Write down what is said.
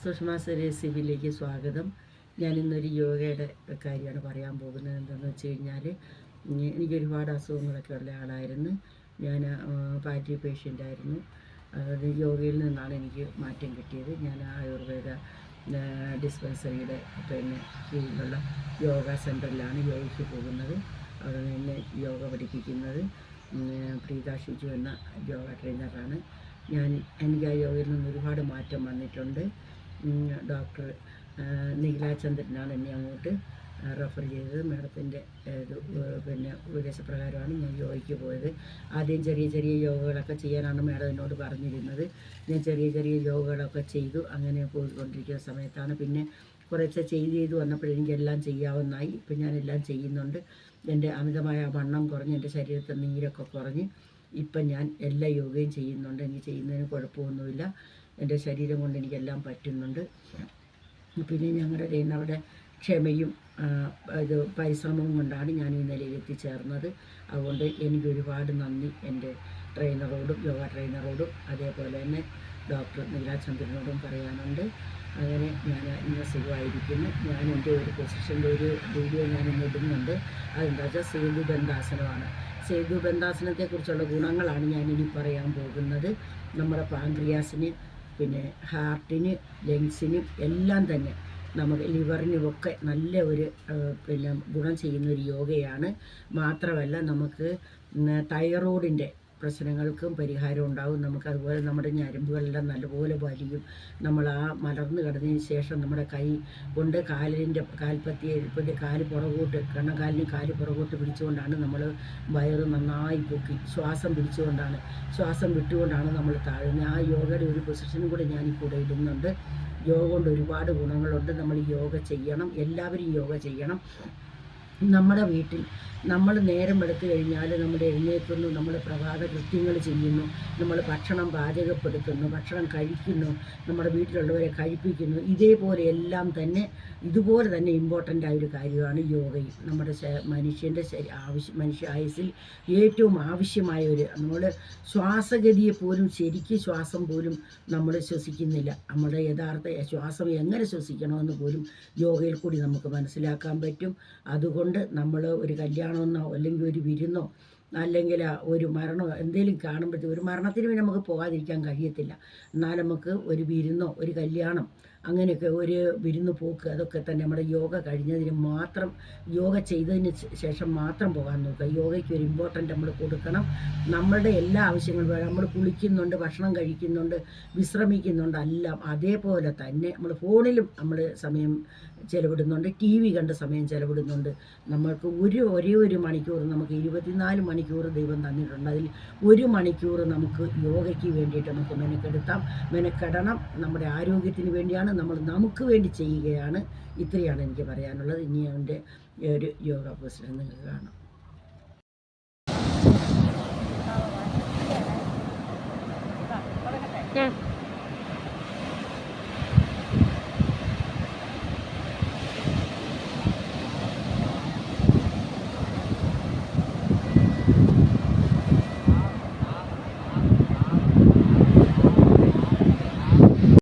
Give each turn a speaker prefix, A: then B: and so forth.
A: സുഷമാസ് റെസിപ്പിയിലേക്ക് സ്വാഗതം. ഞാനിന്നൊരു യോഗയുടെ കാര്യമാണ് പറയാൻ പോകുന്നത്. എന്താണെന്ന് വെച്ച് കഴിഞ്ഞാൽ, എനിക്കൊരുപാട് അസുഖങ്ങളൊക്കെ ഉള്ള ആളായിരുന്നു. ഞാൻ പാറ്റി പേഷ്യൻ്റായിരുന്നു. അത് യോഗയിൽ നിന്നാണ് എനിക്ക് മാറ്റം കിട്ടിയത്. ഞാൻ ആയുർവേദ ഡിസ്പെൻസറിയുടെ കീഴിലുള്ള യോഗ സെൻറ്ററിലാണ് യോഗയ്ക്ക് പോകുന്നത്. അവിടെ നിന്ന് യോഗ പഠിപ്പിക്കുന്നത് പ്രീത ഷിജു എന്ന യോഗ ട്രെയിനറാണ്. എനിക്ക് ആ യോഗയിൽ നിന്ന് ഒരുപാട് മാറ്റം വന്നിട്ടുണ്ട്. ഡോക്ടർ നീലാചന്ദ്രനാണ് എന്നെ അങ്ങോട്ട് റെഫർ ചെയ്തത്. മാഡത്തിൻ്റെ ഉപദേശപ്രകാരമാണ് ഞാൻ യോഗയ്ക്ക് പോയത്. ആദ്യം ചെറിയ ചെറിയ യോഗകളൊക്കെ ചെയ്യാനാണ് മാഡം എന്നോട് പറഞ്ഞിരുന്നത്. ഞാൻ ചെറിയ ചെറിയ യോഗകളൊക്കെ ചെയ്തു. അങ്ങനെ പോയിക്കൊണ്ടിരിക്കുന്ന സമയത്താണ് പിന്നെ കുറച്ച് ചെയ്ത് വന്നപ്പോഴെനിക്കെല്ലാം ചെയ്യാവുന്നതായി. ഇപ്പം ഞാനെല്ലാം ചെയ്യുന്നുണ്ട്. എൻ്റെ അമിതമായ വണ്ണം കുറഞ്ഞ് എൻ്റെ ശരീരത്തിൽ നീരൊക്കെ കുറഞ്ഞ് ഇപ്പം ഞാൻ എല്ലാ യോഗയും ചെയ്യുന്നുണ്ട്. എനിക്ക് ചെയ്യുന്നതിന് കുഴപ്പമൊന്നുമില്ല. എൻ്റെ ശരീരം കൊണ്ട് എനിക്കെല്ലാം പറ്റുന്നുണ്ട്. പിന്നെ ഞങ്ങളുടെ ട്രെയിനറുടെ ക്ഷമയും പരിശ്രമവും കൊണ്ടാണ് ഞാൻ ഈ നിലയിൽ എത്തിച്ചേർന്നത്. അതുകൊണ്ട് എനിക്കൊരുപാട് നന്ദി എൻ്റെ ട്രെയിനറോടും യോഗ ട്രെയിനറോടും അതേപോലെ തന്നെ ഡോക്ടർ നീലാചന്ദ്രനോടും പറയാനുണ്ട്. അങ്ങനെ ഞാൻ ഇന്ന് സുഖമായിരിക്കുന്നു. ഞാൻ എൻ്റെ ഒരു പൊസിഷൻ്റെ ഒരു വീഡിയോ ഞാൻ ഇന്ന് ഇടുന്നുണ്ട്. അതെന്താ വെച്ചാൽ സേതുബന്ധാസനമാണ്. സേതുബന്ധാസനത്തെക്കുറിച്ചുള്ള ഗുണങ്ങളാണ് ഞാനിനി പറയാൻ പോകുന്നത്. നമ്മുടെ പാൻക്രിയാസിന്, പിന്നെ ഹാർട്ടിന്, ലങ്സിനും എല്ലാം തന്നെ, നമുക്ക് ലിവറിനുമൊക്കെ നല്ല ഒരു ഗുണം ചെയ്യുന്നൊരു യോഗയാണ്. മാത്രമല്ല നമുക്ക് തൈറോയിഡിൻ്റെ പ്രശ്നങ്ങൾക്കും പരിഹാരം ഉണ്ടാകും. നമുക്കതുപോലെ നമ്മുടെ ഞരമ്പുകളെല്ലാം നല്ലപോലെ വലിയും. നമ്മൾ ആ മലർന്നു കിടന്നതിന് ശേഷം നമ്മുടെ കൈ കൊണ്ട് കാൽപ്പത്തി കാല് പുറകോട്ട്, കണ്ണക്കാലിന് കാല് പുറകോട്ട് പിടിച്ചുകൊണ്ടാണ് നമ്മൾ വയറ് നന്നായി പൊക്കി ശ്വാസം വിട്ടുകൊണ്ടാണ് നമ്മൾ താഴുന്നത്. ആ യോഗയുടെ ഒരു പൊസിഷനും കൂടെ ഞാനിപ്പോൾ ഇടുന്നുണ്ട്. യോഗ കൊണ്ട് ഒരുപാട് ഗുണങ്ങളുണ്ട്. നമ്മൾ യോഗ ചെയ്യണം, എല്ലാവരും യോഗ ചെയ്യണം. നമ്മുടെ വീട്ടിൽ നമ്മൾ നേരം എടുത്തു കഴിഞ്ഞാൽ നമ്മൾ എഴുന്നേൽക്കുന്നു, നമ്മൾ പ്രഭാത കൃത്യങ്ങൾ ചെയ്യുന്നു, നമ്മൾ ഭക്ഷണം പാചകപ്പെടുത്തുന്നു, ഭക്ഷണം കഴിക്കുന്നു, നമ്മുടെ വീട്ടിലുള്ളവരെ കഴിപ്പിക്കുന്നു. ഇതുപോലെ തന്നെ ഇമ്പോർട്ടൻ്റ് ആയൊരു കാര്യമാണ് യോഗയും. നമ്മുടെ മനുഷ്യ ആയുസ്സിൽ ഏറ്റവും ആവശ്യമായ നമ്മൾ ശ്വാസഗതിയെ പോലും ശരിക്കും ശ്വാസം പോലും നമ്മൾ ശ്വസിക്കുന്നില്ല. നമ്മുടെ യഥാർത്ഥ ശ്വാസം എങ്ങനെ ശ്വസിക്കണമെന്ന് പോലും യോഗയിൽ കൂടി നമുക്ക് മനസ്സിലാക്കാൻ പറ്റും. അതുകൊണ്ട് നമ്മൾ ഒരു കല്യാണമെന്നോ അല്ലെങ്കിൽ ഒരു വിരുന്നോ അല്ലെങ്കിൽ ഒരു മരണമോ എന്തെങ്കിലും കാണുമ്പോഴത്തേക്കും, ഒരു മരണത്തിന് വേണ്ടി നമുക്ക് പോകാതിരിക്കാൻ കഴിയത്തില്ല. എന്നാൽ നമുക്ക് ഒരു വിരുന്നോ ഒരു കല്യാണം അങ്ങനെയൊക്കെ ഒരു വിരുന്ന് പോക്ക്, അതൊക്കെ തന്നെ നമ്മുടെ യോഗ കഴിഞ്ഞതിന് മാത്രം, യോഗ ചെയ്തതിന് ശേഷം മാത്രം പോകാൻ നോക്കുക. യോഗയ്ക്ക് ഒരു ഇമ്പോർട്ടൻ്റ് നമ്മൾ കൊടുക്കണം. നമ്മളുടെ എല്ലാ ആവശ്യങ്ങളും നമ്മൾ കുളിക്കുന്നുണ്ട്, ഭക്ഷണം കഴിക്കുന്നുണ്ട്, വിശ്രമിക്കുന്നുണ്ട്, എല്ലാം അതേപോലെ തന്നെ നമ്മൾ ഫോണിലും നമ്മൾ സമയം ചെലവിടുന്നുണ്ട്, ടി വി കണ്ട് സമയം ചെലവിടുന്നുണ്ട്. നമ്മൾക്ക് ഒരേ ഒരു മണിക്കൂർ, നമുക്ക് 24 മണിക്കൂർ ദൈവം തന്നിട്ടുണ്ട്. അതിൽ 1 മണിക്കൂർ നമുക്ക് യോഗയ്ക്ക് വേണ്ടിയിട്ട് നമുക്ക് മെനക്കെടണം. നമ്മുടെ ആരോഗ്യത്തിന് വേണ്ടിയാണ്, നമുക്ക് വേണ്ടി ചെയ്യുകയാണ്. ഇത്രയാണ് എനിക്ക് പറയാനുള്ളത്. ഇനി എൻ്റെ ഒരു യോഗ പൊസിഷൻ നിങ്ങൾക്ക് കാണാം.
B: Yeah.